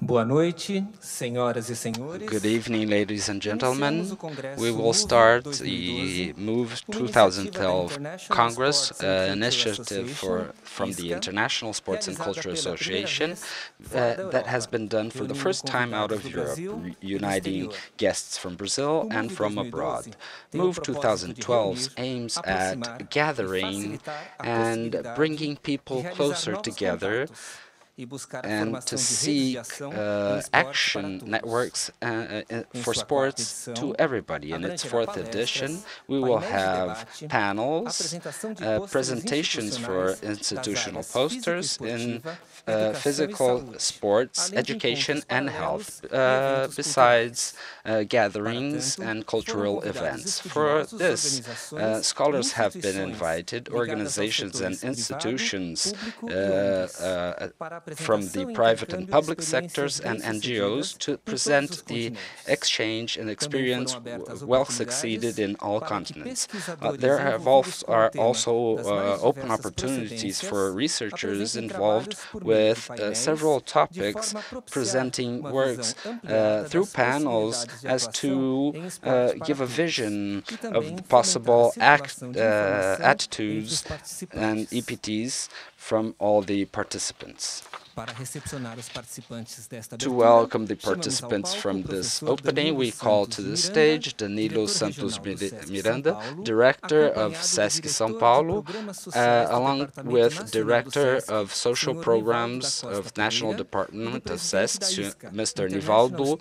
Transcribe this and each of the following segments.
Boa noite, senhoras e senhores. Good evening, ladies and gentlemen. We will start the MOVE 2012 Congress, initiative from the International Sports and Cultural Association that has been done for the first time out of Europe, uniting guests from Brazil and from abroad. MOVE 2012 aims at gathering and bringing people closer together and to seek action networks for sports to everybody. In its fourth edition, we will have panels, presentations for institutional posters in physical sports, education, and health, besides gatherings and cultural events. For this, scholars have been invited, organizations and institutions from the private and public sectors and NGOs to present the exchange and experience well succeeded in all continents. There are also open opportunities for researchers involved with several topics, presenting works through panels as to give a vision of the possible attitudes and EPTs from all the participants. To welcome the participants from this opening, we call to the stage Danilo Santos Miranda, Director of SESC São Paulo, along with Director of Social Programs of National Department of SESC, Mr. Nivaldo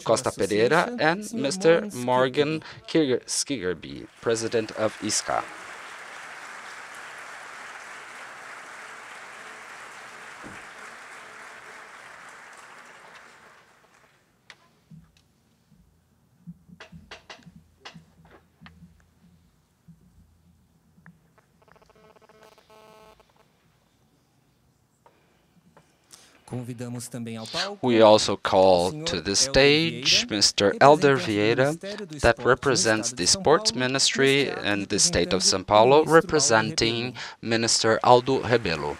Costa Pereira, and Mr. Morgan Skigerby, President of ISCA. We also call to the stage Mr. Elder Vieira, that represents the Sports Ministry in the state of São Paulo, representing Minister Aldo Rebelo.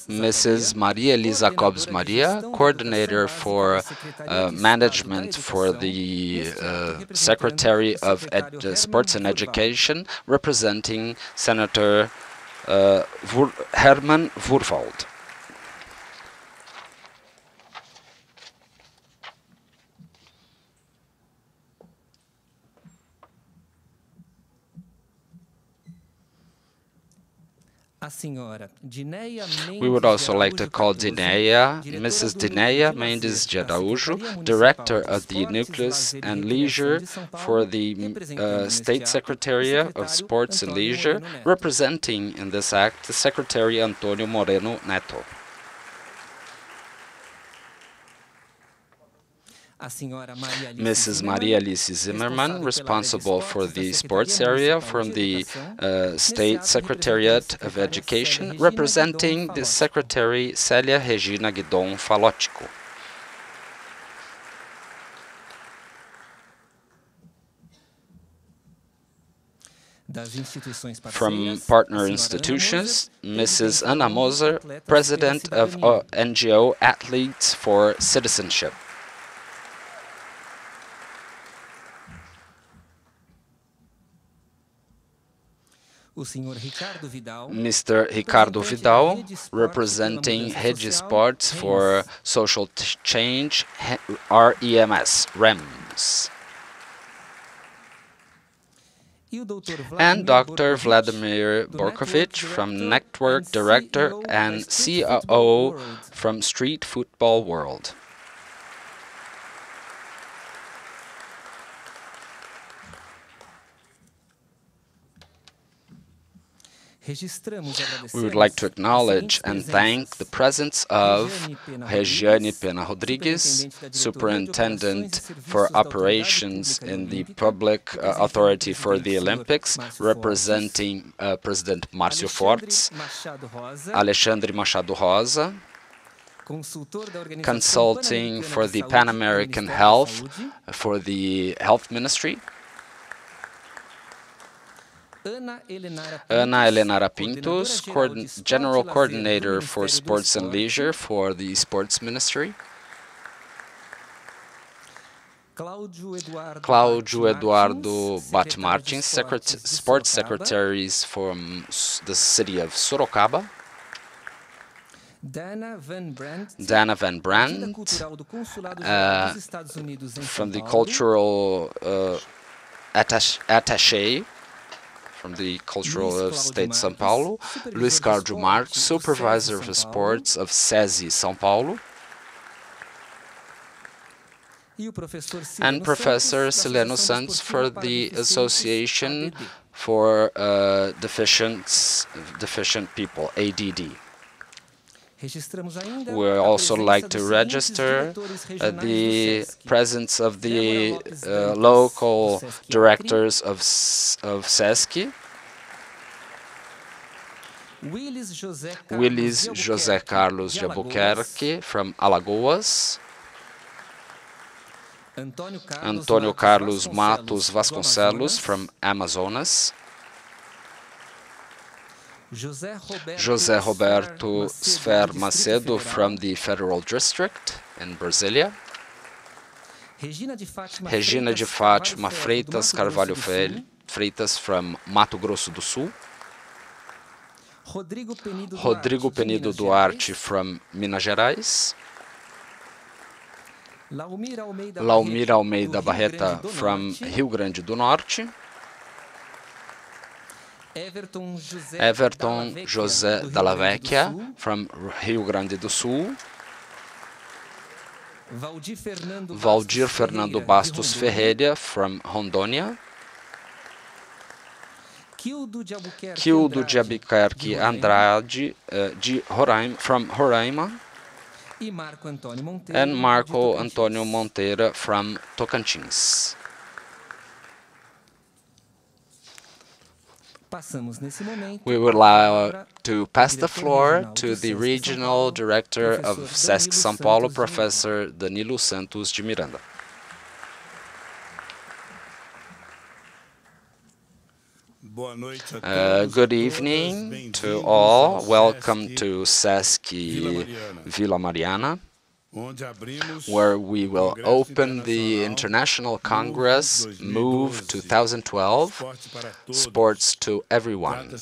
Mrs. Maria Elisa Cobes Maria, Coordinator for Management for the Secretary of Sports and Education, representing Senator Herman Wurwald. We would also like to call Mrs. Dineia Mendes de Araújo, Director of the Nucleus and Leisure for the State Secretariat of Sports and Leisure, representing in this act the Secretary Antonio Moreno Neto. Mrs. Maria Alice Zimmermann, responsible for the sports area from the State Secretariat of Education, representing the Secretary Célia Regina Guidon Falótico. From partner institutions, Mrs. Anna Moser, President of NGO Athletes for Citizenship. Mr. Ricardo Vidal, representing Rede Sports for Social Change, REMS. And Dr. Vladimir Borkovich, from Network Director and COO from Street Football World. We would like to acknowledge and thank the presence of Regiane Pena Rodrigues, Superintendent for Operations in the Public Authority for the Olympics, representing President Márcio Fortes, Alexandre Machado Rosa, consulting for the Pan American Health for the Health Ministry, Ana Elenara Pintos, General Coordinator for Sports and Leisure for the Sports Ministry. Cláudio Eduardo Bate Martins, Sports Secretaries from the city of Sorocaba. Dana Van Brandt, from the cultural attaché from the Cultural State São Paulo. Luiz Carlos Marques, Supervisor of Sports of SESI São Paulo. And Professor Sileno Santos for the Association for Deficient People, ADD. We also like to register the presence of the local directors of SESC. Willis José Carlos de Albuquerque from Alagoas. Antônio Carlos Matos Vasconcelos from Amazonas. José Roberto Sfer Macedo from the Federal District in Brasilia. Regina de Fátima Freitas Carvalho Freitas from Mato Grosso do Sul. Rodrigo Penido Duarte from Minas Gerais. Laumira Almeida Barreta from Rio Grande do Norte. Everton José Dalla Vecchia from Rio Grande do Sul. Valdir Fernando Bastos Ferreira from Rondônia. Kildo de Albuquerque Andrade from Roraima. And Marco Antônio Monteira from Tocantins. We would like to pass the floor to the Regional Director of SESC São Paulo, Professor Danilo Santos de Miranda. Good evening to all. Welcome to SESC Vila Mariana, where we will open the International Congress MOVE2012, Sports to Everyone.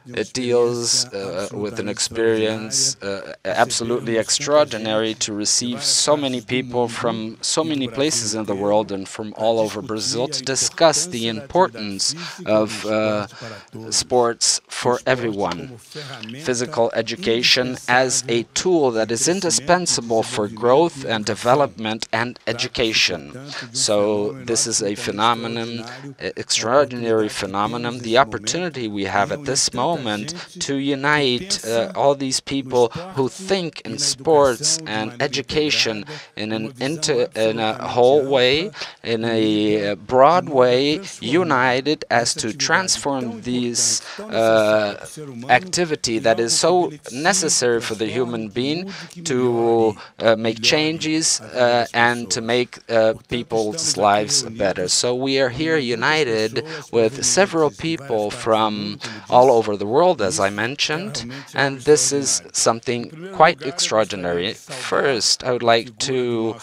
It deals with an experience absolutely extraordinary to receive so many people from so many places in the world and from all over Brazil to discuss the importance of sports for everyone. Physical education as a tool that is indispensable for growth and development and education. So this is a phenomenon, extraordinary phenomenon, the opportunity we have at this moment to unite all these people who think in sports and education in a whole way, in a broad way, united as to transform this activity that is so necessary for the human being to make changes and to make people's lives better. So we are here united with several people from all over the world, as I mentioned, and this is something quite extraordinary. First, I would like to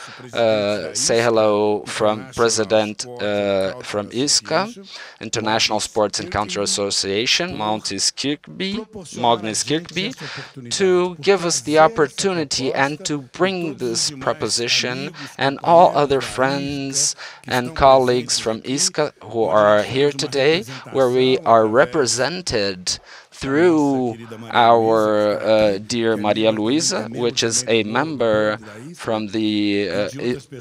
say hello from President from ISCA, International Sports and Counter Association, Magnus Kirkby, to give us the opportunity and to bring this proposition, and all other friends and colleagues from ISCA who are here today, where we are represented through our dear Maria Luisa, which is a member from the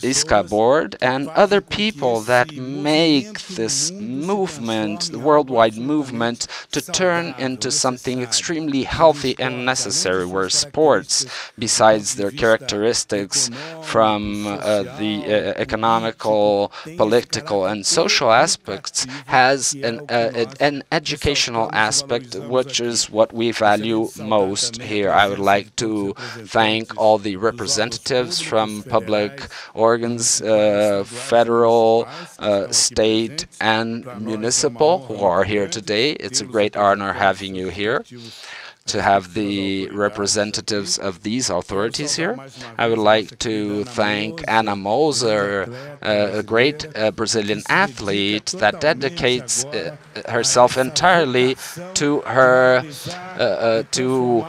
ISCA board, and other people that make this movement, the worldwide movement, to turn into something extremely healthy and necessary, where sports, besides their characteristics from the economical, political, and social aspects, has an educational aspect which which is what we value most here. I would like to thank all the representatives from public organs, federal, state, and municipal who are here today. It's a great honor having you here, to have the representatives of these authorities here. I would like to thank Ana Moser, a great Brazilian athlete that dedicates herself entirely to her to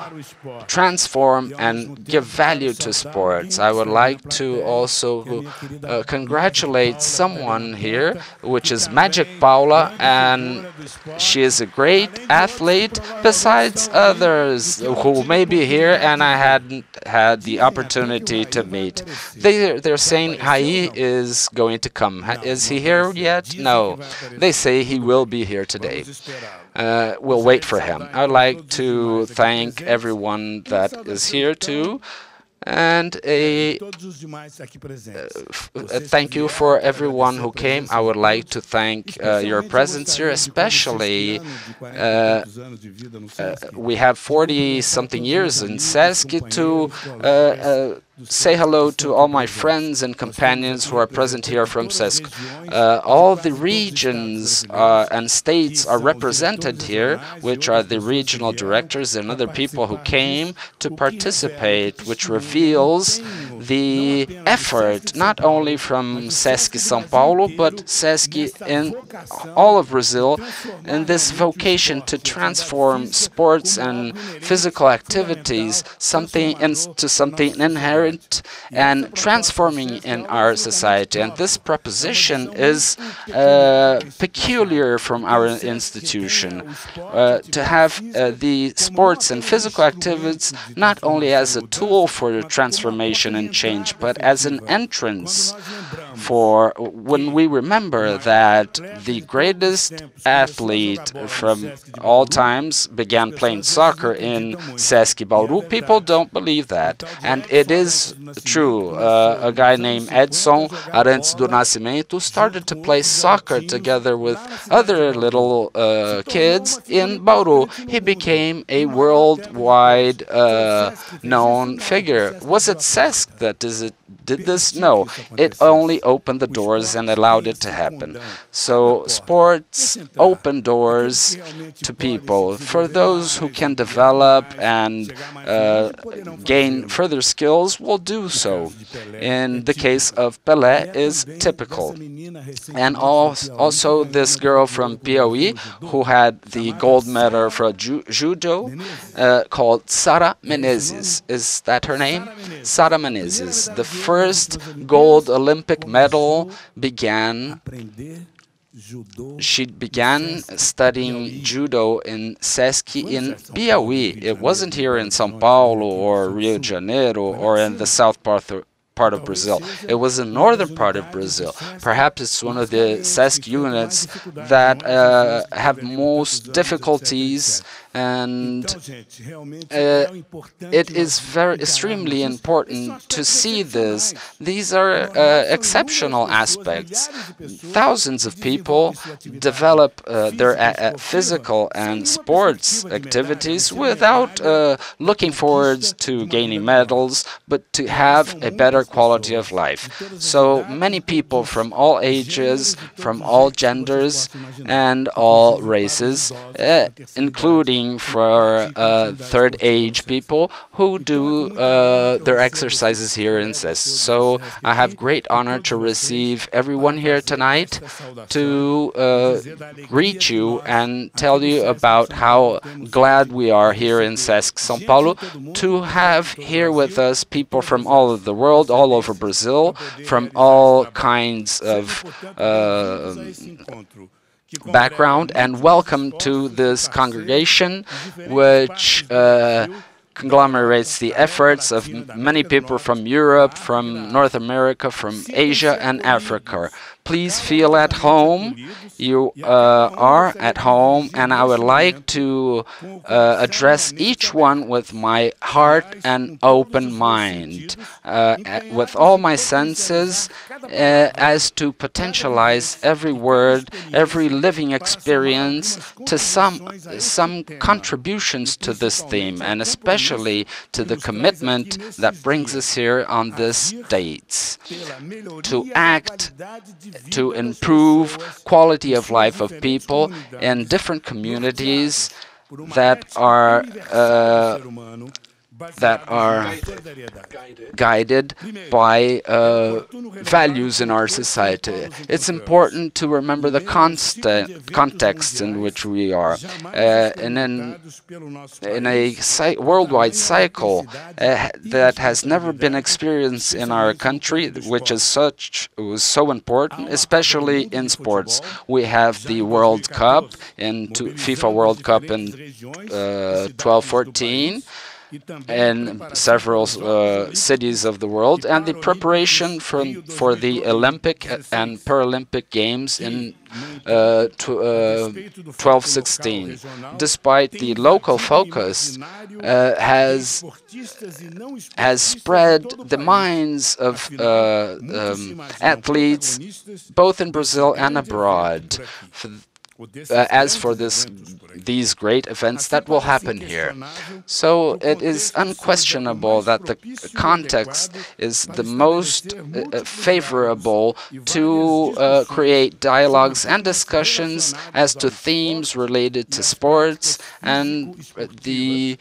transform and give value to sports. I would like to also congratulate someone here, which is Magic Paula, and she is a great athlete besides others who may be here and I hadn't had the opportunity to meet. They're saying Hai is going to come. Is he here yet? No. They say he will be here today. We'll wait for him. I'd like to thank everyone that is here too, and a thank you for everyone who came. I would like to thank your presence here, especially we have 40-something years in SESC, to say hello to all my friends and companions who are present here from SESC. All the regions and states are represented here, which are the regional directors and other people who came to participate, which reveals the effort not only from SESC São Paulo, but SESC in all of Brazil, in this vocation to transform sports and physical activities into something inherent and transforming in our society. And this proposition is peculiar from our institution, to have the sports and physical activities not only as a tool for transformation and change, but as an entrance for when we remember that the greatest athlete from all times began playing soccer in SESC Bauru. People don't believe that, and it is true. A guy named Edson Arantes do Nascimento started to play soccer together with other little kids in Bauru. He became a worldwide known figure. Was it SESC that did this? No, it only opened the doors and allowed it to happen. So sports open doors to people. For those who can develop and gain further skills, will do so. In the case of Pelé is typical. And also this girl from Piauí who had the gold medal for judo, called Sara Menezes. Is that her name? Sara Menezes. The first gold Olympic medal she began studying judo in SESC in Piauí. It wasn't here in São Paulo or Rio de Janeiro or in the south part of Brazil. It was the northern part of Brazil. Perhaps it's one of the SESC units that have most difficulties, and it is extremely important to see this. These are exceptional aspects. Thousands of people develop their physical and sports activities without looking forward to gaining medals, but to have a better quality of life. So many people from all ages, from all genders, and all races, including for third age people who do their exercises here in SESC. So I have great honor to receive everyone here tonight, to greet you and tell you about how glad we are here in SESC São Paulo to have here with us people from all over the world, all over Brazil, from all kinds of background, and welcome to this congregation, which conglomerates the efforts of many people from Europe, from North America, from Asia and Africa. Please feel at home. You are at home, and I would like to address each one with my heart and open mind, with all my senses, as to potentialize every word, every living experience, to some contributions to this theme, and especially to the commitment that brings us here on this dates, to act to improve quality of life of people in different communities that are guided by values in our society. It's important to remember the context in which we are. In a worldwide cycle that has never been experienced in our country, which is so important, especially in sports. We have the World Cup, FIFA World Cup in 12-14, in several cities of the world, and the preparation for the Olympic and Paralympic Games in 12-16. Despite the local focus, has spread the minds of athletes both in Brazil and abroad. As for these great events that will happen here. So it is unquestionable that the context is the most favorable to create dialogues and discussions as to themes related to sports and the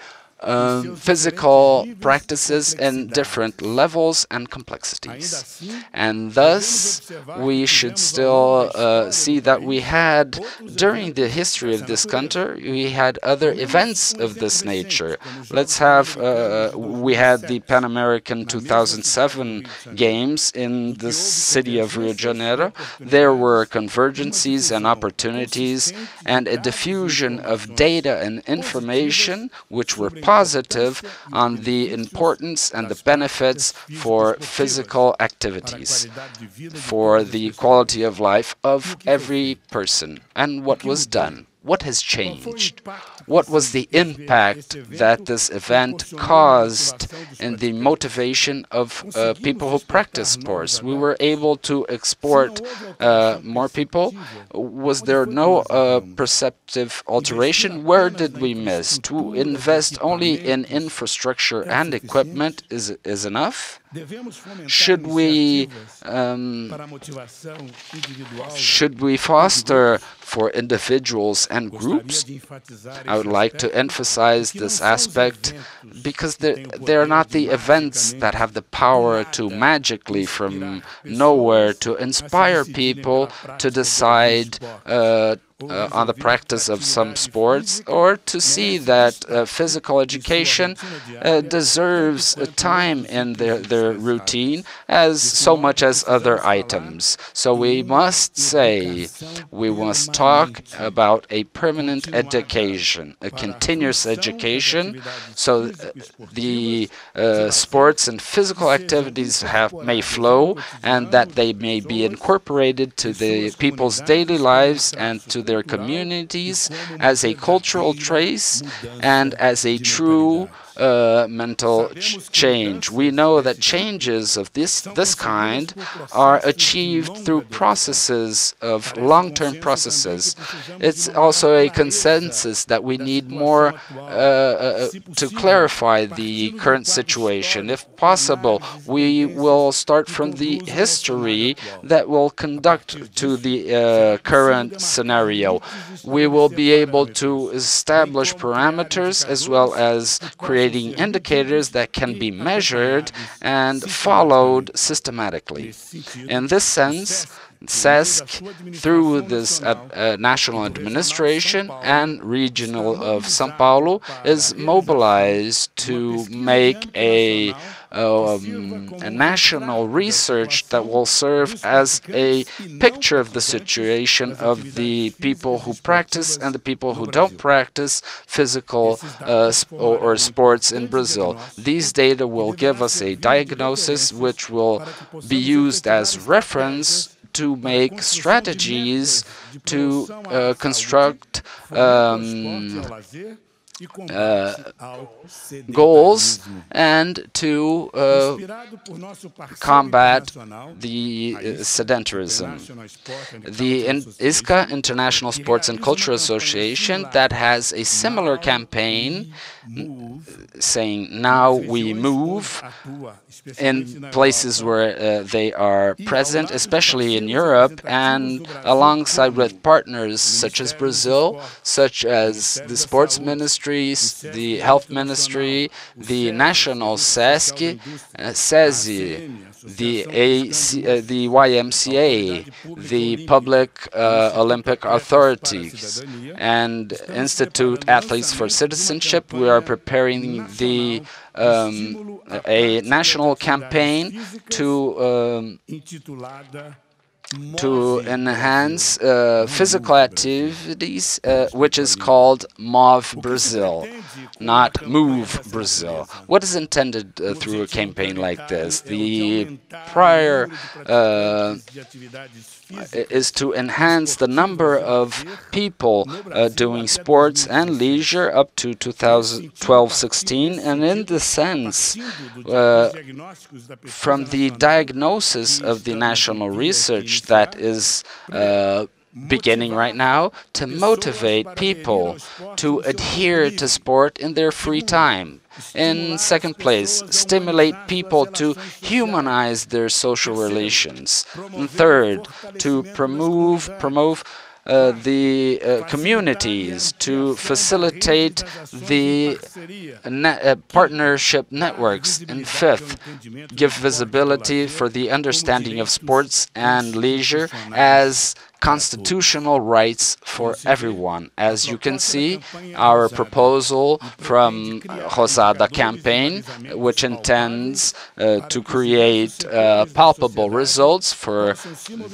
physical practices in different levels and complexities. And thus, we should still see that we had, during the history of this country, we had other events of this nature. Let's have, we had the Pan American 2007 Games in the city of Rio de Janeiro. There were convergencies and opportunities and a diffusion of data and information which were positive on the importance and the benefits for physical activities, for the quality of life of every person. And what was done? What has changed? What was the impact that this event caused in the motivation of people who practice sports? We were able to export more people. Was there no perceptive alteration? Where did we miss? To invest only in infrastructure and equipment is enough? Should we foster for individuals and groups? I would like to emphasize this aspect because they're not the events that have the power to magically from nowhere to inspire people to decide on the practice of some sports, or to see that physical education deserves time in their routine as so much as other items. So we must say, we must talk about a permanent education, a continuous education, so the sports and physical activities may flow, and that they may be incorporated to the people's daily lives and to their communities as a cultural trace and as a true mental change. We know that changes of this kind are achieved through processes of long-term processes. It's also a consensus that we need more to clarify the current situation. If possible, we will start from the history that will conduct to the current scenario. We will be able to establish parameters as well as creating indicators that can be measured and followed systematically. In this sense, SESC, through this national administration and regional of São Paulo, is mobilized to make a national research that will serve as a picture of the situation of the people who practice and the people who don't practice physical or sports in Brazil. These data will give us a diagnosis which will be used as reference to make strategies to construct goals and to combat the sedentarism. The ISCA, International Sports and Culture Association, that has a similar campaign saying now we move in places where they are present, especially in Europe, and alongside with partners such as Brazil, such as the sports ministries, the health ministry, the national SESC, SESI, the YMCA, the Public Olympic Authorities, and Institute Athletes for Citizenship. We are preparing a national campaign to enhance physical activities, which is called MOVE Brazil, not Move Brazil. What is intended through a campaign like this? The prior is to enhance the number of people doing sports and leisure up to 2012-16, and in the sense, from the diagnosis of the national research that is beginning right now, to motivate people to adhere to sport in their free time. In second place, stimulate people to humanize their social relations. And third, to promote the communities, to facilitate the partnership networks. And fifth, give visibility for the understanding of sports and leisure as constitutional rights for everyone. As you can see, our proposal from Rosada campaign, which intends to create palpable results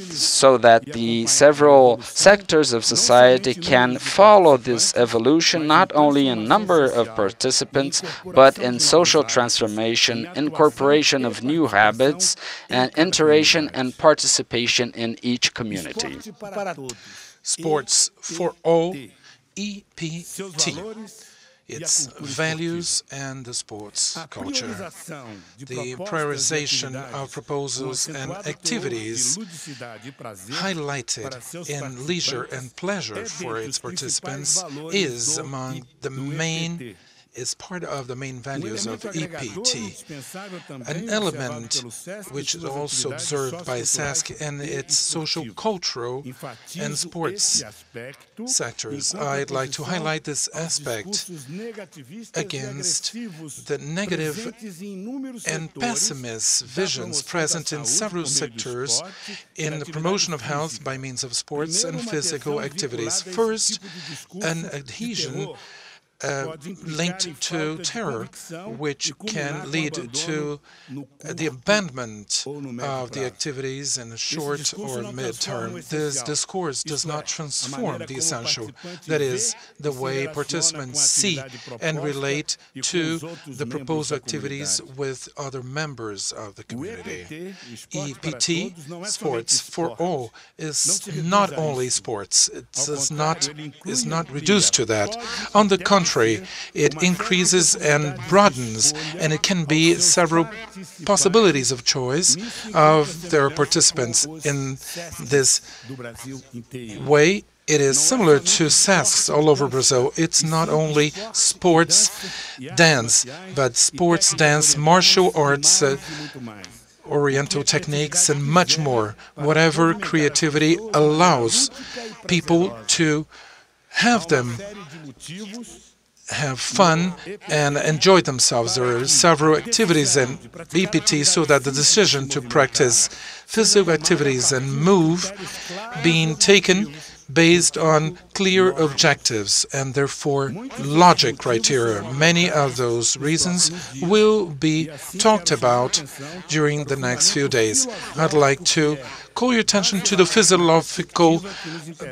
so that the several sectors of society can follow this evolution, not only in number of participants, but in social transformation, incorporation of new habits, and interaction and participation in each community. Sports for all, EPT. Its values and the sports culture. The prioritization of proposals and activities highlighted in leisure and pleasure for its participants is part of the main values of EPT. An element which is also observed by SESC and its social, cultural, and sports sectors. I'd like to highlight this aspect against the negative and pessimist visions present in several sectors in the promotion of health by means of sports and physical activities. First, an adhesion linked to terror, which can lead to the abandonment of the activities in the short or mid-term. This discourse does not transform the essential, that is, the way participants see and relate to the proposed activities with other members of the community. EPT, sports for all, is not only sports. It is not reduced to that. On the contrary, it increases and broadens, and it can be several possibilities of choice of their participants. In this way, it is similar to SESC all over Brazil. It's not only sports dance, but sports dance, martial arts, Oriental techniques, and much more. Whatever creativity allows people to have them have fun and enjoy themselves. There are several activities in EPT, so that the decision to practice physical activities and move being taken based on clear objectives and therefore logic criteria. Many of those reasons will be talked about during the next few days. I'd like to call your attention to the philosophical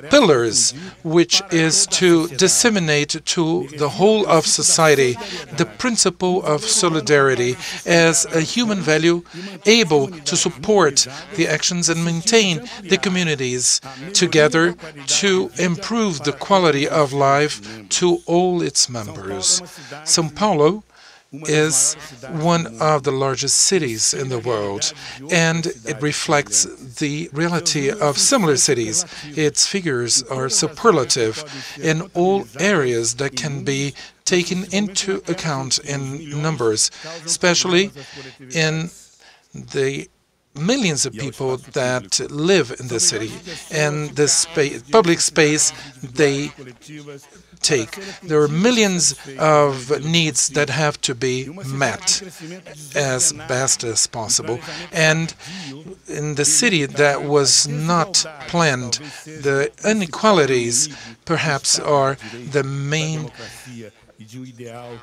pillars, which is to disseminate to the whole of society the principle of solidarity as a human value able to support the actions and maintain the communities together to improve the quality of life to all its members. São Paulo is one of the largest cities in the world, and it reflects the reality of similar cities. Its figures are superlative in all areas that can be taken into account in numbers, especially in the millions of people that live in the city and the public space they take. There are millions of needs that have to be met as best as possible. And in the city that was not planned, the inequalities perhaps are the main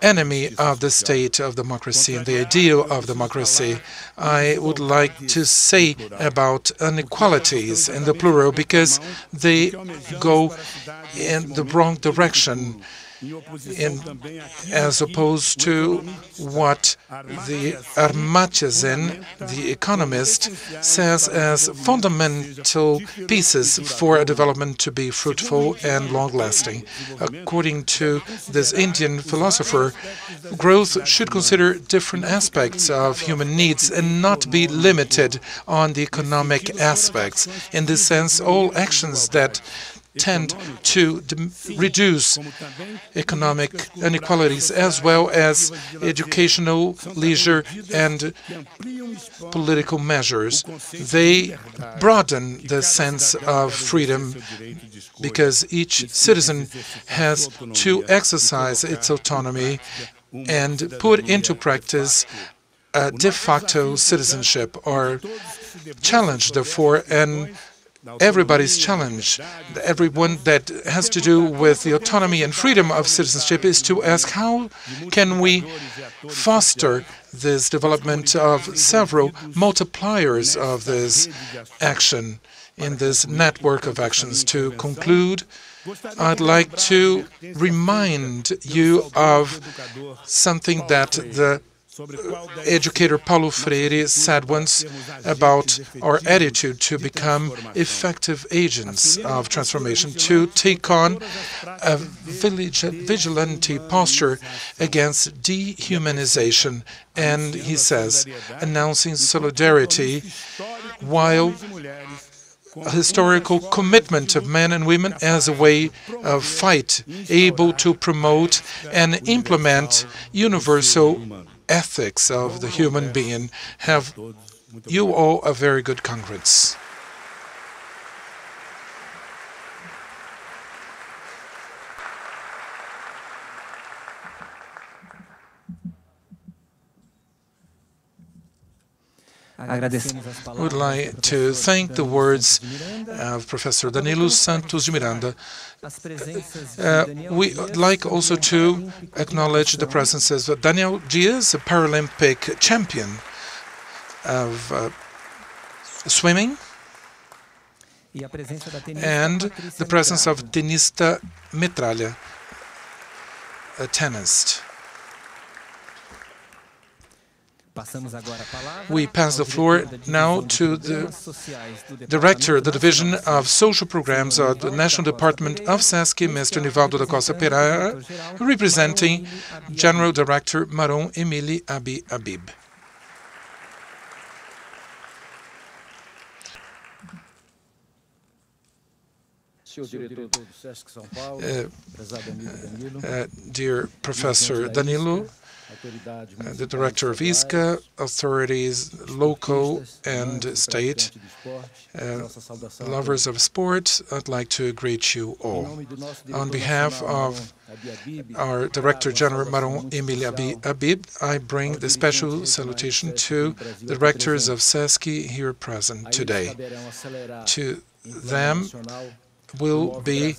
enemy of the state of democracy and the ideal of democracy. I would like to say about inequalities in the plural because they go in the wrong direction, as opposed to what the Armachesin, the economist, says as fundamental pieces for a development to be fruitful and long-lasting. According to this Indian philosopher, growth should consider different aspects of human needs and not be limited on the economic aspects. In this sense, all actions that tend to reduce economic inequalities, as well as educational, leisure, and political measures. They broaden the sense of freedom because each citizen has to exercise its autonomy and put into practice a de facto citizenship or challenge, therefore, and everybody's challenge, everyone that has to do with the autonomy and freedom of citizenship, is to ask how can we foster this development of several multipliers of this action in this network of actions. To conclude, I'd like to remind you of something that the educator Paulo Freire said once about our attitude to become effective agents of transformation, to take on a vigilante posture against dehumanization. And he says, announcing solidarity while a historical commitment of men and women as a way of fight, able to promote and implement universal ethics of the human being. Have you all a very good Congress. I would like to thank the words of Professor Danilo Santos de Miranda. We would like also to acknowledge the presences of Daniel Diaz, a Paralympic champion of swimming, and the presence of Denista Metralha, a tennist. We pass the floor now to the Director of the Division of Social Programs of the National Department of SESC, Mr. Nivaldo da Costa Pereira, representing General Director Maron Emily Abi Abib. Senhor diretor do SESC São Paulo, prezado amigo Danilo. Dear Professor Danilo, the director of ISCA, authorities, local and state, lovers of sport, I'd like to greet you all. On behalf of our Director General Maron Emile Habib, I bring the special salutation to the directors of SESC here present today. To them will be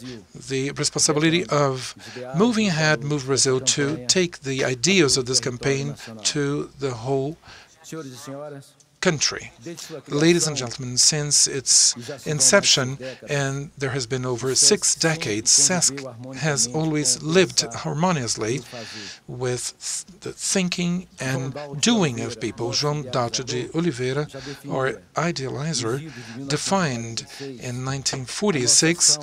the responsibility of moving ahead, Move Brazil, to take the ideas of this campaign to the whole country. Ladies and gentlemen, since its inception, and there has been over 6 decades, SESC has always lived harmoniously with the thinking and doing of people. João Dauta de Oliveira, our idealizer, defined in 1946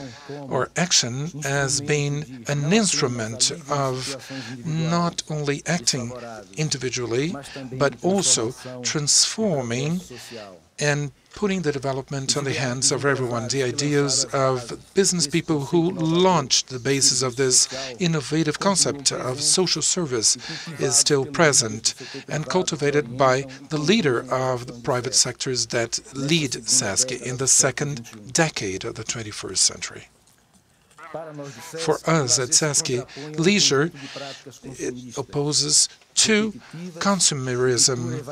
our action as being an instrument of not only acting individually, but also transforming and putting the development on the hands of everyone. The ideas of business people who launched the basis of this innovative concept of social service is still present and cultivated by the leader of the private sectors that lead SESC in the second decade of the 21st century. For us at SESC, leisure opposes to consumerism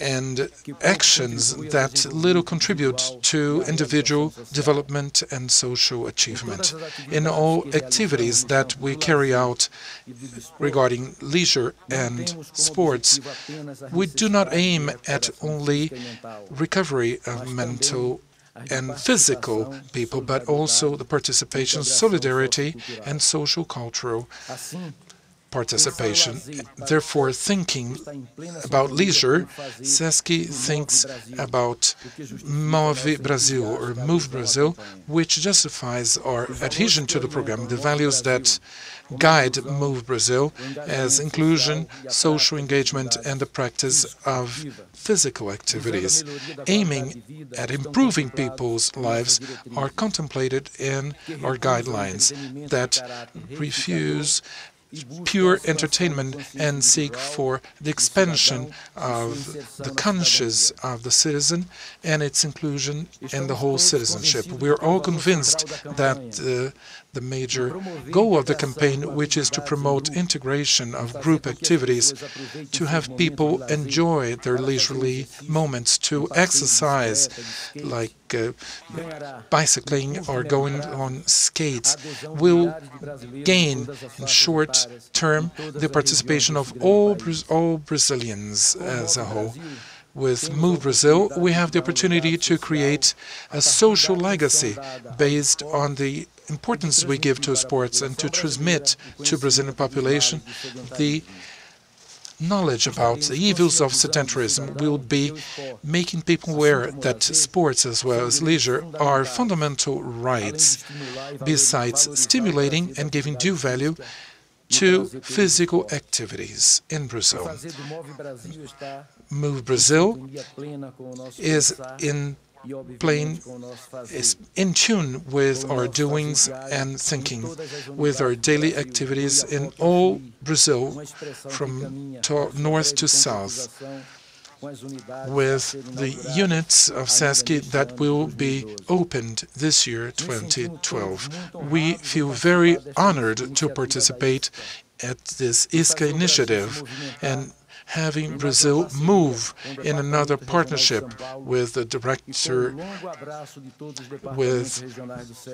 and actions that little contribute to individual development and social achievement. In all activities that we carry out regarding leisure and sports, we do not aim at only recovery of mental and physical people, but also the participation, solidarity, and social cultural participation. Therefore, thinking about leisure, SESC thinks about MOVE Brazil, or Move Brazil, which justifies our adhesion to the program, the values that guide Move Brazil as inclusion, social engagement, and the practice of physical activities, aiming at improving people's lives, are contemplated in our guidelines that refuse pure entertainment and seek for the expansion of the conscience of the citizen and its inclusion in the whole citizenship. We are all convinced that the major goal of the campaign, which is to promote integration of group activities, to have people enjoy their leisurely moments, to exercise like bicycling or going on skates, will gain in short term the participation of all Brazilians as a whole. With Move Brazil, we have the opportunity to create a social legacy based on the importance we give to sports and to transmit to Brazilian population the knowledge about the evils of sedentarism. Will be making people aware that sports as well as leisure are fundamental rights, besides stimulating and giving due value to physical activities in Brazil. Move Brazil is in tune with our doings and thinking, with our daily activities in all Brazil, from north to south, with the units of SESC that will be opened this year, 2012. We feel very honored to participate at this ISCA initiative and having Brazil move in another partnership with the director, with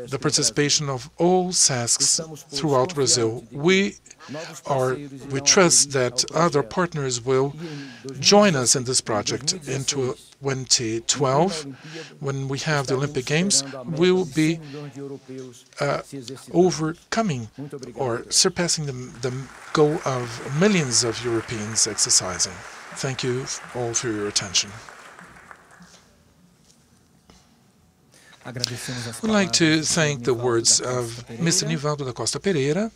the participation of all SESCs throughout Brazil. We trust that other partners will join us in this project. In 2012, when we have the Olympic Games, we will be overcoming or surpassing the goal of millions of Europeans exercising. Thank you all for your attention. We'd like to thank the words of Mr. Nivaldo da Costa Pereira.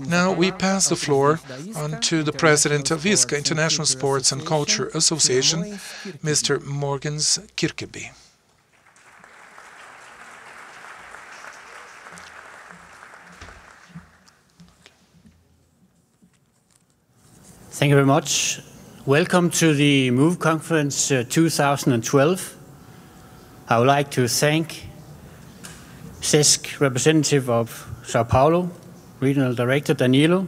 Now we pass the floor on to the President of ISCA, International Sports and Culture Association, Mr. Morgens Kirkeby. Thank you very much. Welcome to the MOVE Conference 2012. I would like to thank CESC representative of Sao Paulo, Regional Director Danilo,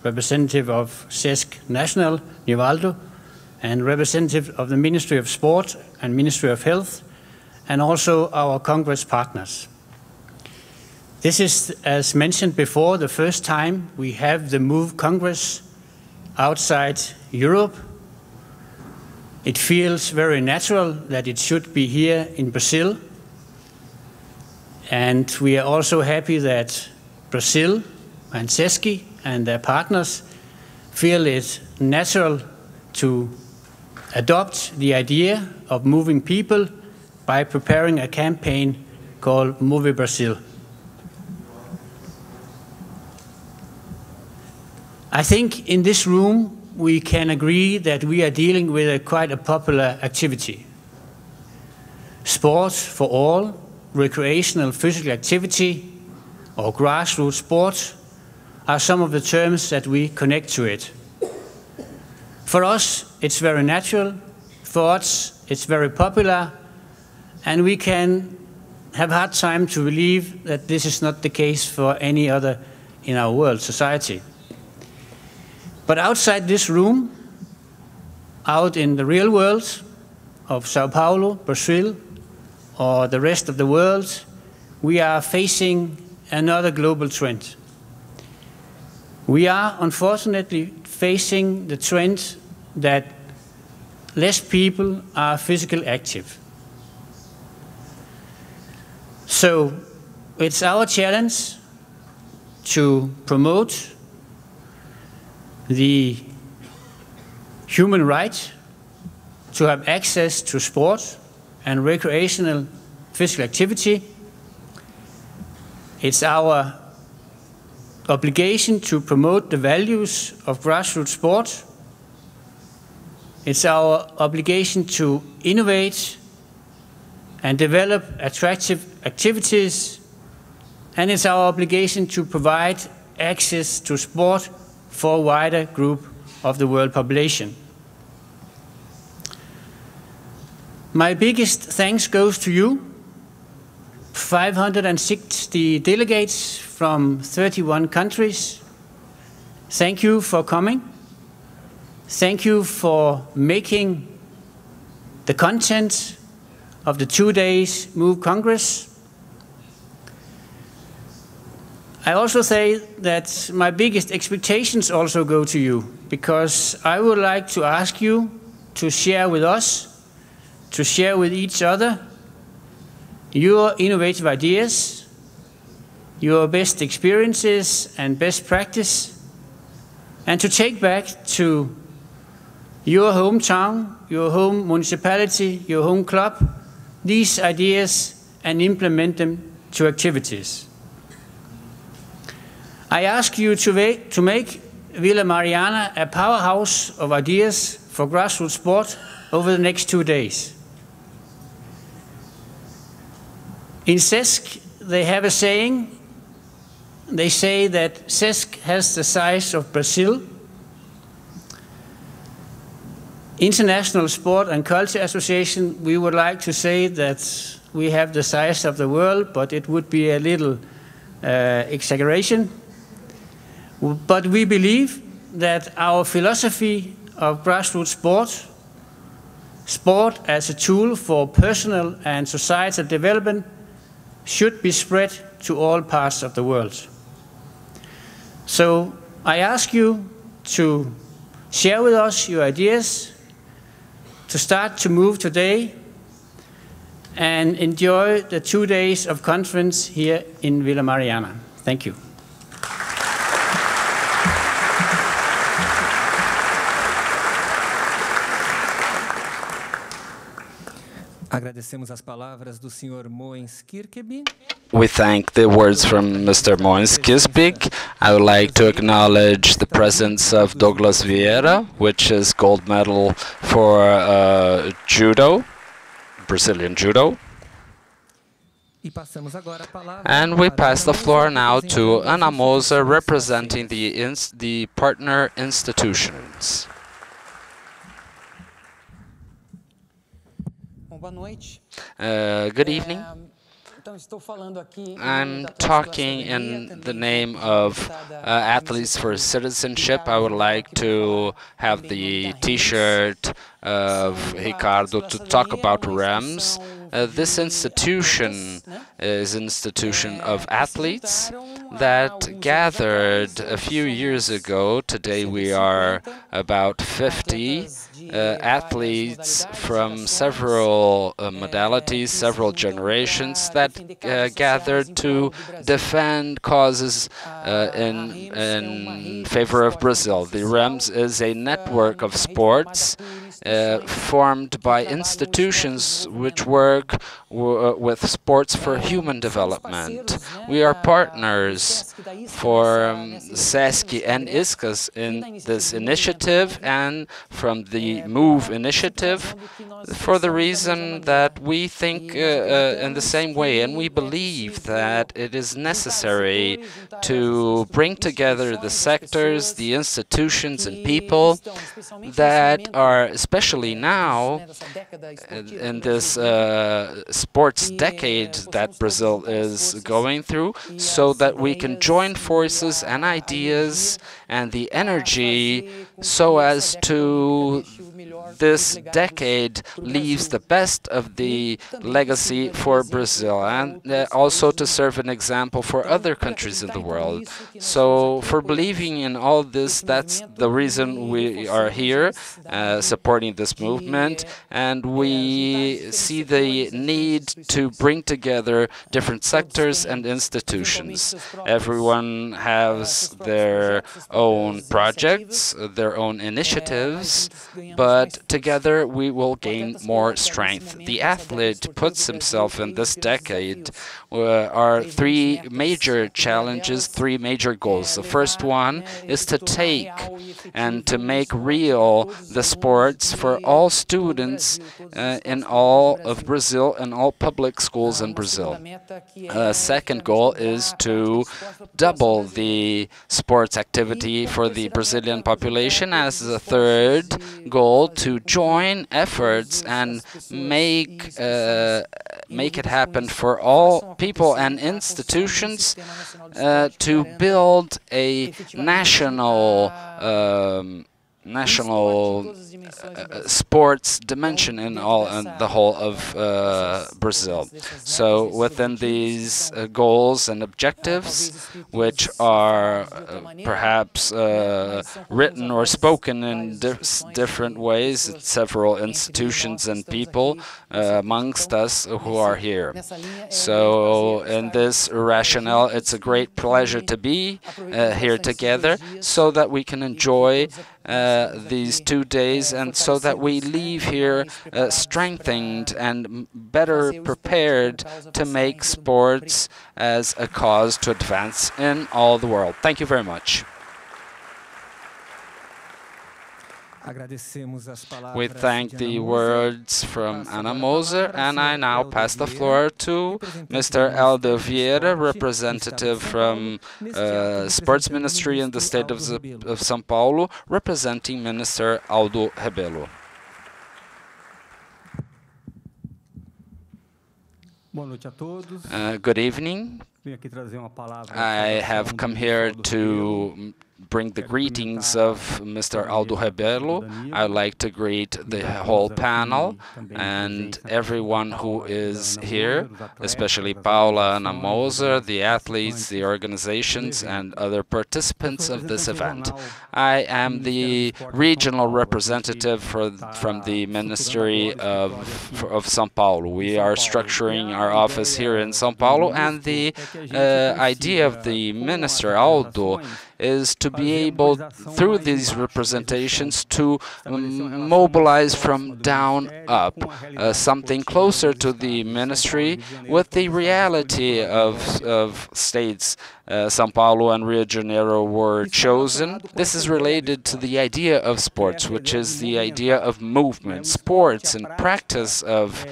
representative of CESC National, Nivaldo, and representative of the Ministry of Sport and Ministry of Health, and also our Congress partners. This is, as mentioned before, the first time we have the MOVE Congress outside Europe. It feels very natural that it should be here in Brazil. And we are also happy that Brazil and CESC and their partners feel it natural to adopt the idea of moving people by preparing a campaign called Move Brazil. I think in this room we can agree that we are dealing with quite a popular activity. Sport for all, recreational physical activity, or grassroots sport are some of the terms that we connect to it. For us, it's very natural. For us, it's very popular. And we can have a hard time to believe that this is not the case for any other in our world society. But outside this room, out in the real world of Sao Paulo, Brazil, or the rest of the world, we are facing another global trend. We are unfortunately facing the trend that less people are physically active. So it's our challenge to promote the human right to have access to sport and recreational physical activity. It's our obligation to promote the values of grassroots sport. It's our obligation to innovate and develop attractive activities. And it's our obligation to provide access to sport for a wider group of the world population. My biggest thanks goes to you, 560 delegates from 31 countries. Thank you for coming. Thank you for making the content of the 2 days MOVE Congress. I also say that my biggest expectations also go to you, because I would like to ask you to share with us, to share with each other, your innovative ideas, your best experiences and best practice, and to take back to your hometown, your home municipality, your home club, these ideas and implement them to activities. I ask you to make Villa Mariana a powerhouse of ideas for grassroots sport over the next 2 days. In CESC, they have a saying. They say that CESC has the size of Brazil. International Sport and Culture Association, we would like to say that we have the size of the world, but it would be a little exaggeration. But we believe that our philosophy of grassroots sport, sport as a tool for personal and societal development, should be spread to all parts of the world. So I ask you to share with us your ideas, to start to move today, and enjoy the 2 days of conference here in Villa Mariana. Thank you. Agradecemos as palavras do Sr. Moens Kirkeby. We thank the words from Mr. Moens Kirkeby. I would like to acknowledge the presence of Douglas Vieira, which is gold medal for judo, Brazilian judo. And we pass the floor now to Ana Moser, representing the partner institutions. Good evening. I'm talking in the name of Athletes for Citizenship. I would like to have the T-shirt of Ricardo to talk about REMS. This institution is an institution of athletes that gathered a few years ago. Today we are about 50 athletes from several modalities, several generations that gathered to defend causes in favor of Brazil. The REMS is a network of sports formed by institutions which work with sports for human development. We are partners for SESC and ISCAS in this initiative and from the MOVE initiative for the reason that we think in the same way, and we believe that it is necessary to bring together the sectors, the institutions and people that are, especially now in this sports decade that Brazil is going through, so that we can join forces and ideas and the energy so as to this decade leaves the best of the legacy for Brazil, and also to serve an example for other countries in the world. So for believing in all this, that's the reason we are here supporting this movement, and we see the need to bring together different sectors and institutions. Everyone has their own projects, their own initiatives, but together we will gain more strength. The athlete puts himself in this decade are three major challenges, three major goals. The first one is to take and to make real the sports for all students in all of Brazil and all public schools in Brazil. Second goal is to double the sports activity for the Brazilian population. As a third goal, to join efforts and make it happen for all people and institutions to build a national sports dimension in the whole of Brazil. So within these goals and objectives, which are perhaps written or spoken in different ways, several institutions and people amongst us who are here. So in this rationale, it's a great pleasure to be here together so that we can enjoy these 2 days, and so that we leave here strengthened and better prepared to make sports as a cause to advance in all the world. Thank you very much. We thank the words from Ana Moser, and I now pass the floor to Mr. Aldo Vieira, representative from Sports Ministry in the state of São Paulo, representing Minister Aldo Rebelo. Good evening. I have come here to bring the greetings of Mr. Aldo Rebelo. I'd like to greet the whole panel and everyone who is here, especially Paula and Moser, the athletes, the organizations, and other participants of this event. I am the regional representative from the Ministry of São Paulo. We are structuring our office here in São Paulo, and the idea of the Minister Aldo is to be able, through these representations, to mobilize from down up, something closer to the ministry with the reality of states. São Paulo and Rio de Janeiro were chosen. This is related to the idea of sports, which is the idea of movement, sports and practice of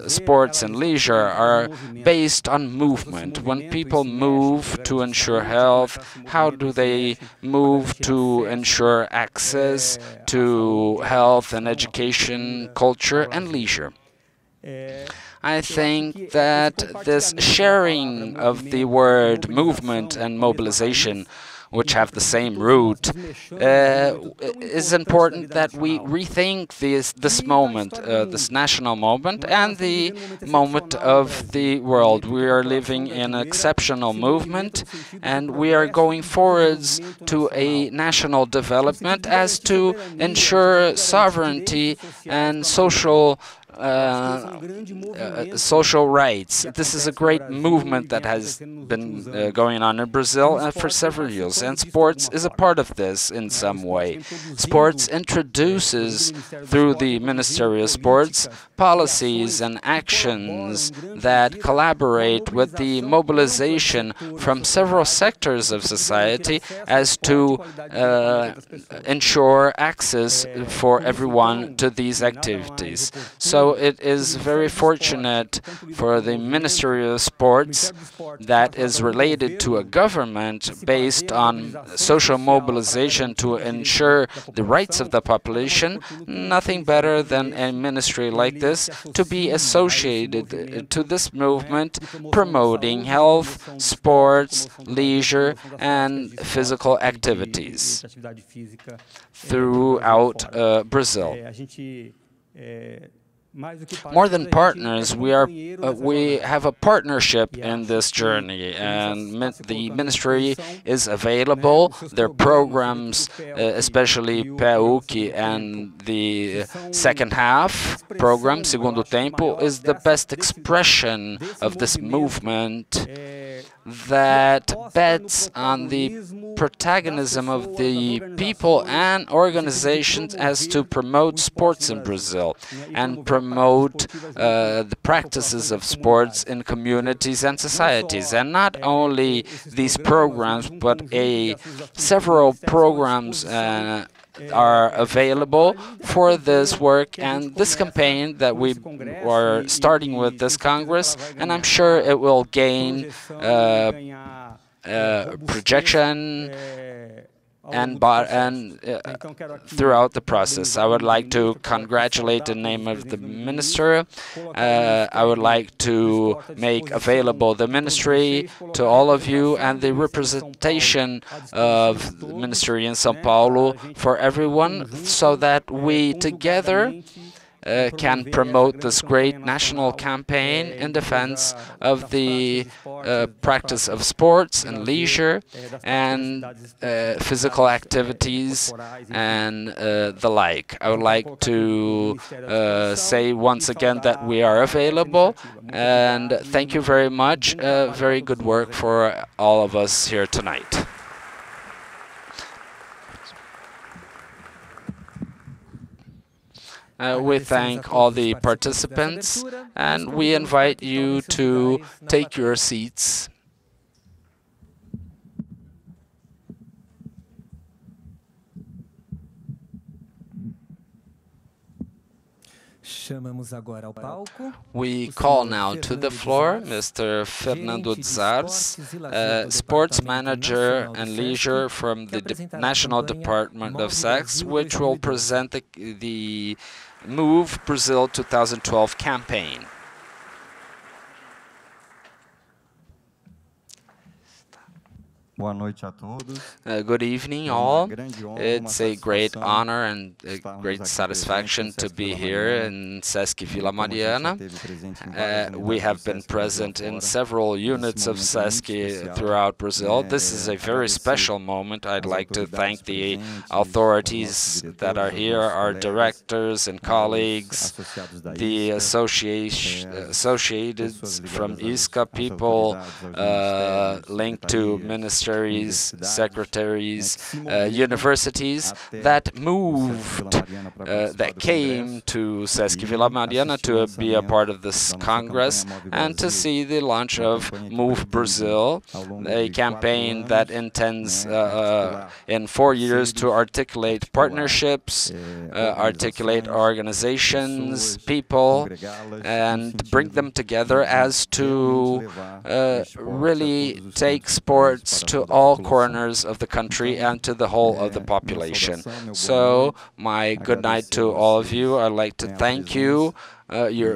sports and leisure are based on movement. When people move to ensure health, how do they move to ensure access to health and education, culture and leisure? I think that this sharing of the word movement and mobilization, which have the same root, is important that we rethink this moment, this national moment, and the moment of the world. We are living in an exceptional movement, and we are going forwards to a national development as to ensure sovereignty and social rights. This is a great movement that has been going on in Brazil for several years, and sports is a part of this in some way. Sports introduces, through the Ministry of Sports, policies and actions that collaborate with the mobilization from several sectors of society as to ensure access for everyone to these activities. So it is very fortunate for the Ministry of Sports that is related to a government based on social mobilization to ensure the rights of the population. Nothing better than a ministry like this to be associated to this movement, promoting health, sports, leisure, and physical activities throughout Brazil. More than partners, we have a partnership in this journey, and the ministry is available. Their programs, especially PEUC and the second half program, Segundo Tempo, is the best expression of this movement that bets on the protagonism of the people and organizations as to promote sports in Brazil and promote the practices of sports in communities and societies. And not only these programs, but several programs are available for this work and this campaign that we are starting with this Congress, and I'm sure it will gain projection and throughout the process. I would like to congratulate in the name of the minister. I would like to make available the ministry to all of you and the representation of the ministry in São Paulo for everyone, so that we together can promote this great national campaign in defense of the practice of sports and leisure and physical activities and the like. I would like to say once again that we are available, and thank you very much. Very good work for all of us here tonight. We thank all the participants, and we invite you to take your seats. We call now to the floor Mr. Fernando Zars, sports manager and leisure from the National Department of Sex, which will present the MOVE Brazil 2012 campaign. Good evening, all. It's a great honor and a great satisfaction to be here in Sesc Vila Mariana. We have been present in several units of Sesc throughout Brazil. This is a very special moment. I'd like to thank the authorities that are here, our directors and colleagues, the associated from ISCA, people linked to Ministry monasteries, secretaries, universities that moved, that came to Sesc Vila Mariana to be a part of this Congress and to see the launch of MOVE Brazil, a campaign that intends in 4 years to articulate partnerships, articulate organizations, people, and bring them together as to really take sports to all corners of the country and to the whole of the population. So, my good night to all of you. I'd like to thank you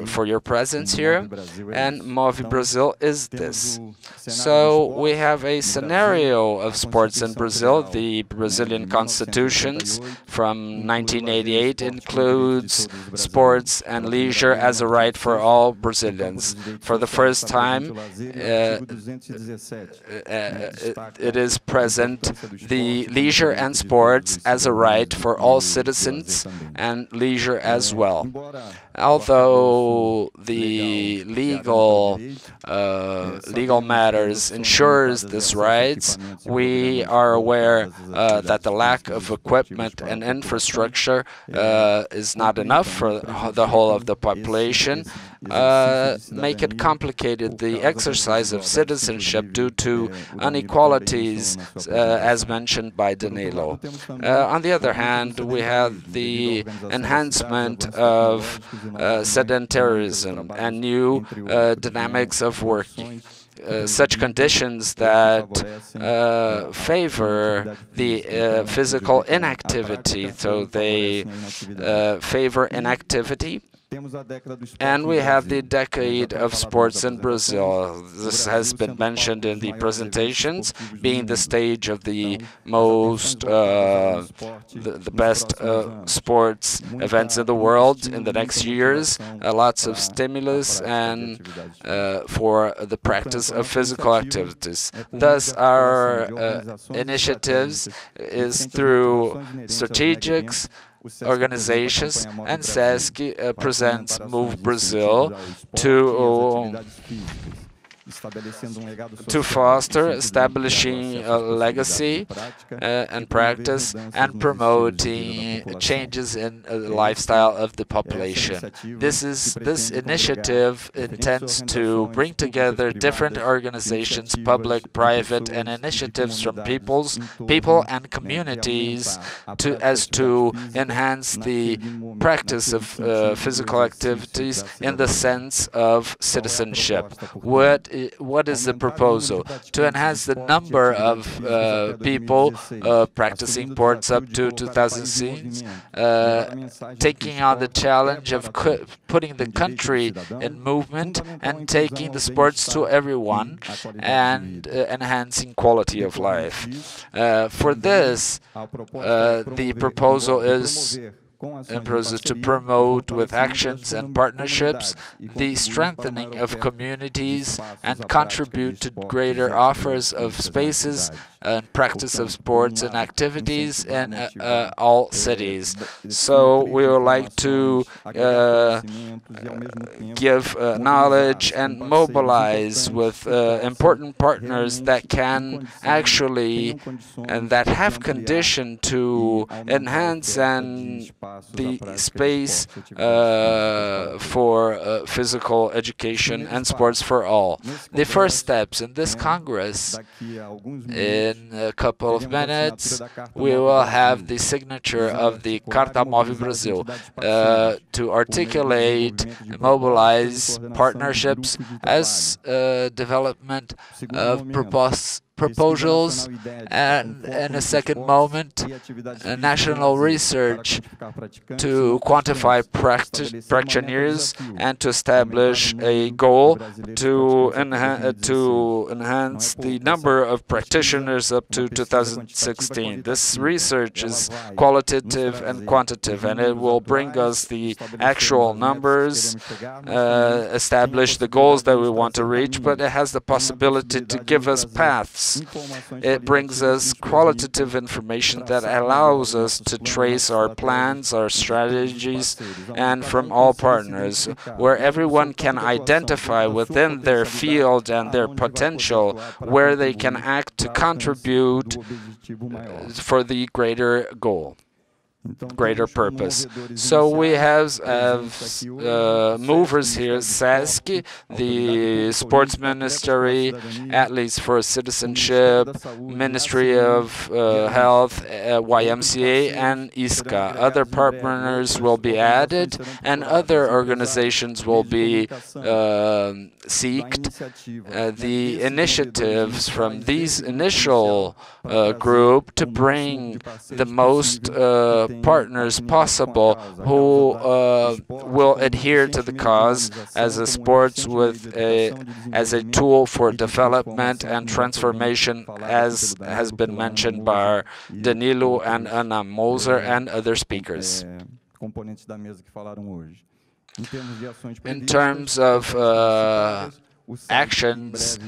for your presence here, and MOVE Brazil is this. So we have a scenario of sports in Brazil. The Brazilian constitutions from 1988 includes sports and leisure as a right for all Brazilians. For the first time, it is present the leisure and sports as a right for all citizens and leisure as well. Although the legal matters ensures this rights, we are aware that the lack of equipment and infrastructure is not enough for the whole of the population, make it complicated the exercise of citizenship due to inequalities, as mentioned by Danilo. On the other hand, we have the enhancement of sedentarism and new dynamics of working. Such conditions that favor the physical inactivity, so they favor inactivity. And we have the decade of sports in Brazil. This has been mentioned in the presentations, being the stage of the most, the best sports events in the world in the next years. Lots of stimulus and for the practice of physical activities. Thus, our initiatives is through strategics, organizations, and Sesc presents MOVE Brazil to foster establishing a legacy and practice and promoting changes in the lifestyle of the population. This initiative intends to bring together different organizations, public, private, and initiatives from people and communities to enhance the practice of physical activities in the sense of citizenship. What is the proposal? To enhance the number of people practicing sports up to 2006, taking on the challenge of putting the country in movement and taking the sports to everyone and enhancing quality of life. For this, the proposal is to promote with actions and partnerships the strengthening of communities and contribute to greater offers of spaces and practice of sports and activities in all cities. So we would like to give knowledge and mobilize with important partners that can actually and that have condition to enhance and the space for physical education and sports for all. The first steps in this Congress, in a couple of minutes, we will have the signature of the Carta MOVE Brazil to articulate and mobilize partnerships as development of proposals, and in a second moment, national research to quantify practitioners and to establish a goal to enhance the number of practitioners up to 2016. This research is qualitative and quantitative, and it will bring us the actual numbers, establish the goals that we want to reach, but it has the possibility to give us paths sports. It brings us qualitative information that allows us to trace our plans, our strategies, and from all partners, where everyone can identify within their field and their potential where they can act to contribute for the greater goal, greater purpose. So we have movers here: SASC, the Sports Ministry, Athletes for Citizenship, Ministry of Health, YMCA, and ISCA. Other partners will be added, and other organizations will be seeked. The initiatives from these initial group to bring the most partners possible who will adhere to the cause as a sports as a tool for development and transformation, as has been mentioned by Danilo and Ana Moser and other speakers. In terms of actions,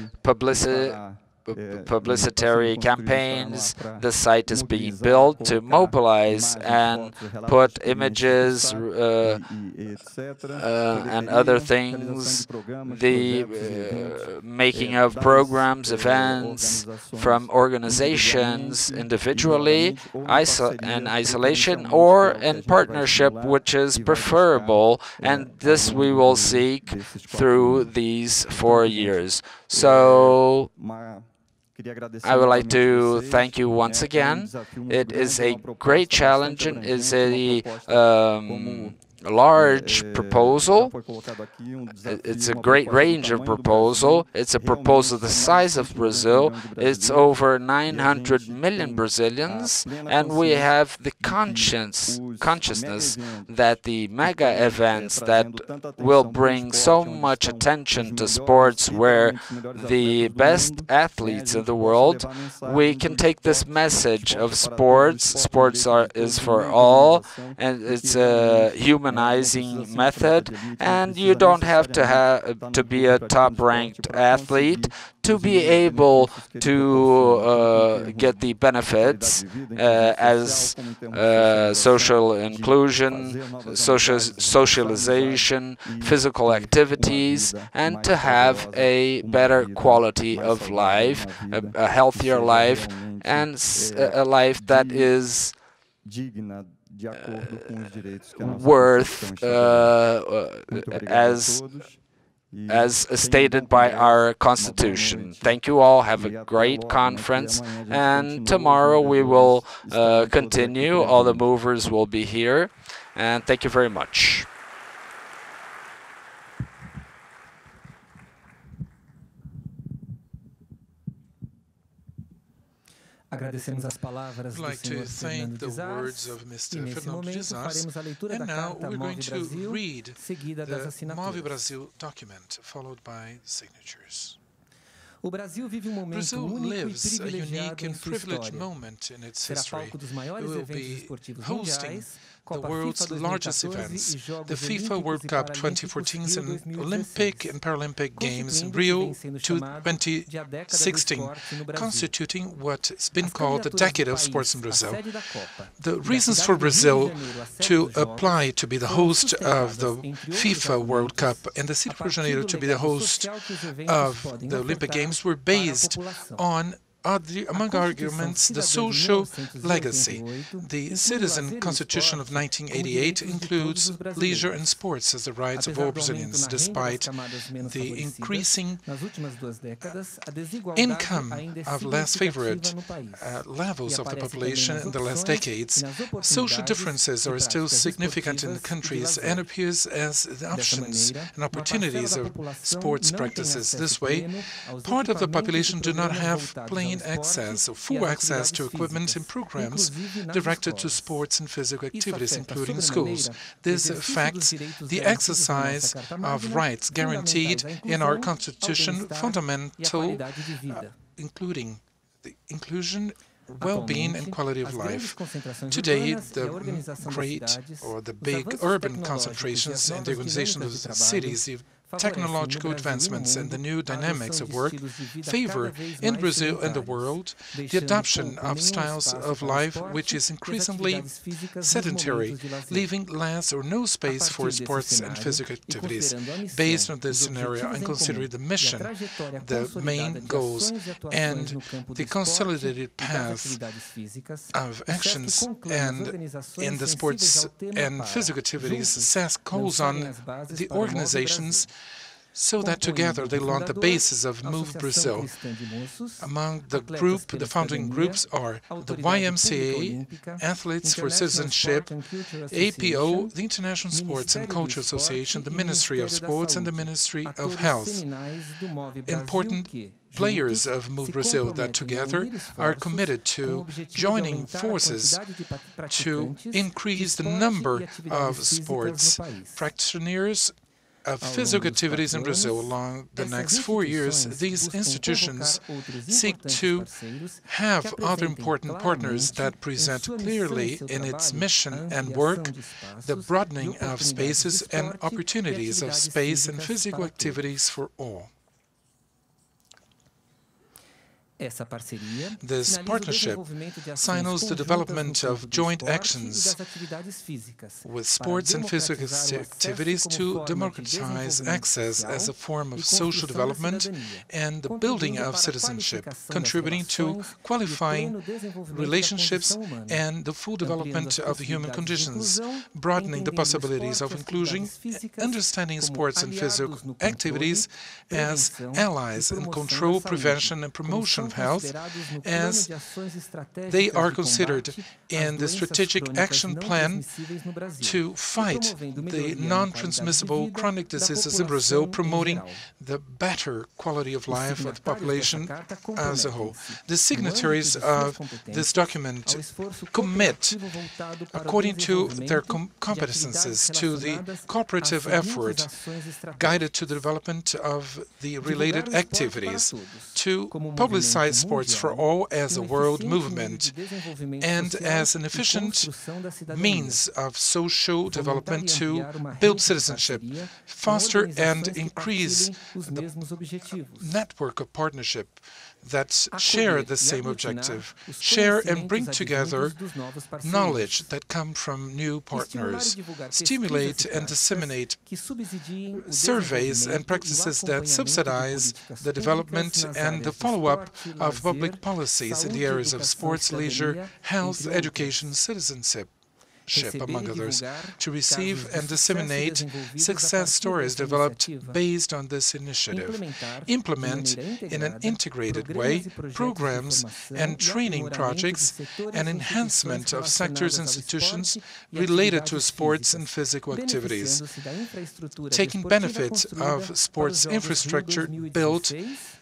publicitary campaigns, the site is being built to mobilize and put images and other things, the making of programs, events from organizations individually, in isolation, or in partnership, which is preferable, and this we will seek through these 4 years. So I would like to thank you once again. It is a great challenge and is a large proposal. It's a great range of proposal. It's a proposal the size of Brazil. It's over 900 million Brazilians, and we have the consciousness that the mega events that will bring so much attention to sports, where the best athletes in the world, we can take this message of sports. Sports is for all, and it's a humanizing method, and you don't have to be a top-ranked athlete to be able to get the benefits as social inclusion, socialization, physical activities, and to have a better quality of life, a healthier life, and a life that is worth as stated by our Constitution. Thank you all. Have a great conference. And tomorrow we will continue. All the movers will be here. And thank you very much. I'd like to thank the words of Mr. Fernando Gisars, and now we're going to read the MOVE Brasil document, followed by signatures. Brazil lives a unique and privileged moment in its history. It will be hosting the world's largest events, the FIFA World Cup 2014 and Olympic and Paralympic Games in Rio 2016, constituting what's been called the decade of sports in Brazil. The reasons for Brazil to apply to be the host of the FIFA World Cup and the city of Rio de Janeiro to be the host of the Olympic Games were based on among arguments, the social legacy. The Citizen Constitution of 1988 includes leisure and sports as the rights of all Brazilians, despite the increasing income of less favored levels of the population in the last decades. Social differences are still significant in the countries and appears as the options and opportunities of sports practices. This way, part of the population do not have full access to equipment and programs directed to sports and physical activities, including schools. This affects the exercise of rights guaranteed in our Constitution, fundamental, including the inclusion, well-being and quality of life. Today, the big urban concentrations and the organization of cities, the technological advancements and the new dynamics of work favor in Brazil and the world the adoption of styles of life which is increasingly sedentary, leaving less or no space for sports and physical activities. Based on this scenario and considering the mission, the main goals, and the consolidated path of actions and in the sports and physical activities, SASC calls on the organizations so that together they launch the basis of MOVE Brazil. Among the founding groups are the YMCA, Athletes for Citizenship, APO, the International Sports and Culture Association, the Ministry of Sports, and the Ministry of Health. Important players of MOVE Brazil that together are committed to joining forces to increase the number of sports practitioners of physical activities in Brazil. Along the next 4 years, these institutions seek to have other important partners that present clearly in its mission and work the broadening of spaces and opportunities of space and physical activities for all. This partnership signals the development of joint actions with sports and physical activities to democratize access as a form of social development and the building of citizenship, contributing to qualifying relationships and the full development of human conditions, broadening the possibilities of inclusion, understanding sports and physical activities as allies in control, prevention, and promotion of health, as they are considered in the strategic action plan to fight the non-transmissible chronic diseases in Brazil, promoting the better quality of life of the population as a whole. The signatories of this document commit, according to their competences, to the cooperative effort guided to the development of the related activities, to publicize sports for all as a world movement and as an efficient means of social development to build citizenship, foster and increase the network of partnership that share the same objective, share and bring together knowledge that come from new partners, stimulate and disseminate surveys and practices that subsidize the development and the follow-up of public policies in the areas of sports, leisure, health, education, citizenship, among others, to receive and disseminate success stories developed based on this initiative, implement in an integrated way programs and training projects and enhancement of sectors and institutions related to sports and physical activities, taking benefit of sports infrastructure built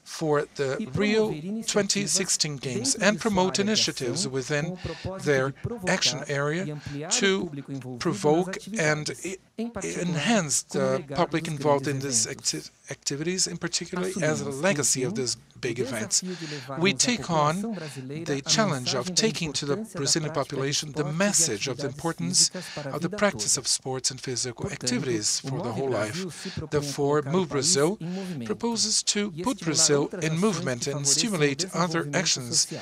for the Rio 2016 Games and promote initiatives within their action area to provoke and enhance the public involved in these activities, in particular as a legacy of these big events. We take on the challenge of taking to the Brazilian population the message of the importance of the practice of sports and physical activities for the whole life. Therefore, MOVE Brazil proposes to put Brazil in movement and stimulate other actions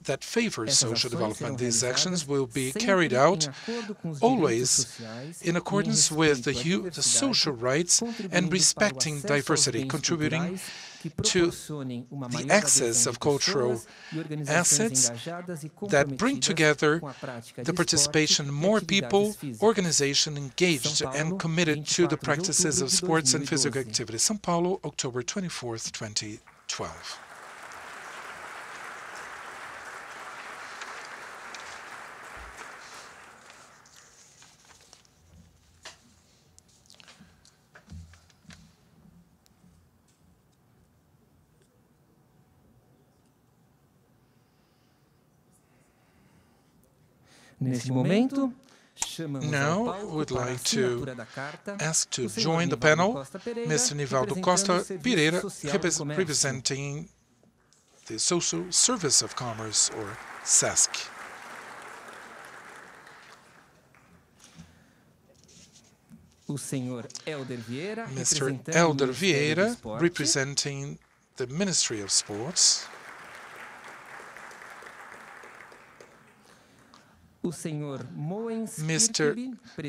that favor social development. These actions will be carried out always in accordance with the social rights and respecting diversity, contributing to the access of cultural assets that bring together the participation of more people, organizations engaged and committed to the practices of sports and physical activity. São Paulo, October 24th, 2012. Now, we would like to ask to join the panel Mr. Nivaldo Costa Pereira, representing the Social Service of Commerce, or SASC. Mr. Elder Vieira, representing the Ministry of Sports. Mr.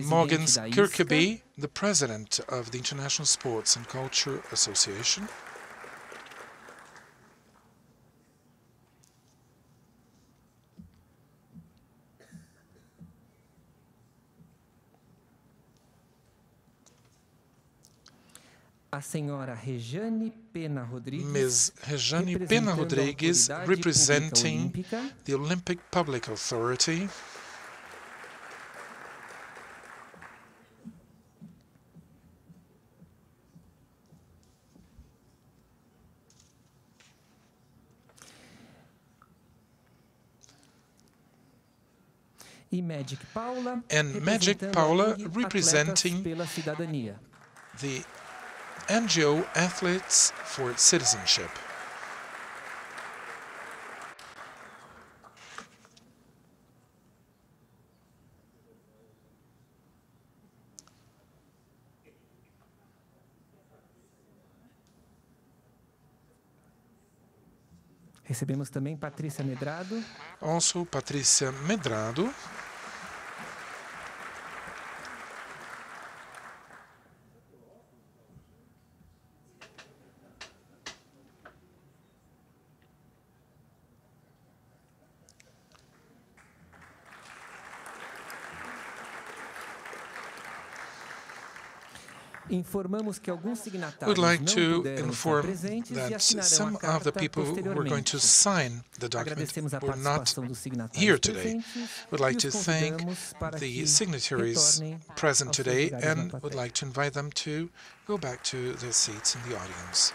Mogens Kirkeby, the President of the International Sports and Culture Association. Ms. Rejane Pena Rodrigues, representing the Olympic Public Authority. And Magic Paula, representing the NGO Athletes for Citizenship. Recebemos também Patrícia Medrado. Also Patrícia Medrado. We'd like to inform that some of the people who were going to sign the document were not here today. We'd like to thank the signatories present today and would like to invite them to go back to their seats in the audience.